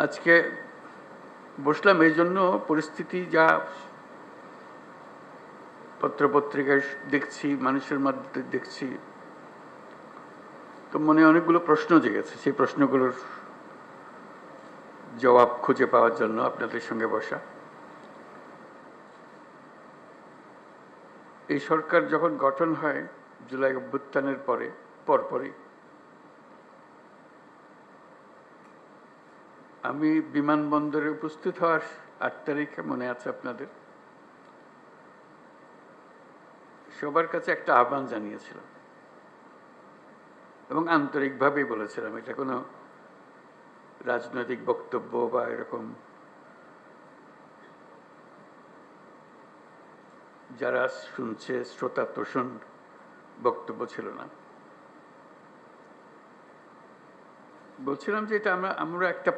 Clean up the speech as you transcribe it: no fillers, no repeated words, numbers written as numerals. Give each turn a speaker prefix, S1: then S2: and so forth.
S1: আজকে বসলাম এই জন্য, পরিস্থিতি যা পত্রপত্রিকায় দেখছি, মানুষের মধ্যে দেখছি, তো মনে অনেকগুলো প্রশ্ন জেগেছে। সেই প্রশ্নগুলোর জবাব খুঁজে পাওয়ার জন্য আপনাদের সঙ্গে বসা। এই সরকার যখন গঠন হয় জুলাই অভ্যুত্থানের পরপরই আমি বিমানবন্দরে উপস্থিত হওয়ার 8 তারিখে, মনে আছে আপনাদের, সবার কাছে একটা আহ্বান জানিয়েছিলাম এবং আন্তরিকভাবেই বলেছিলাম, এটা কোনো রাজনৈতিক বক্তব্য বা এরকম যারা শুনছে শ্রোতা তোষণ বক্তব্য ছিল না। বলছিলাম যে এটা আমরা একটা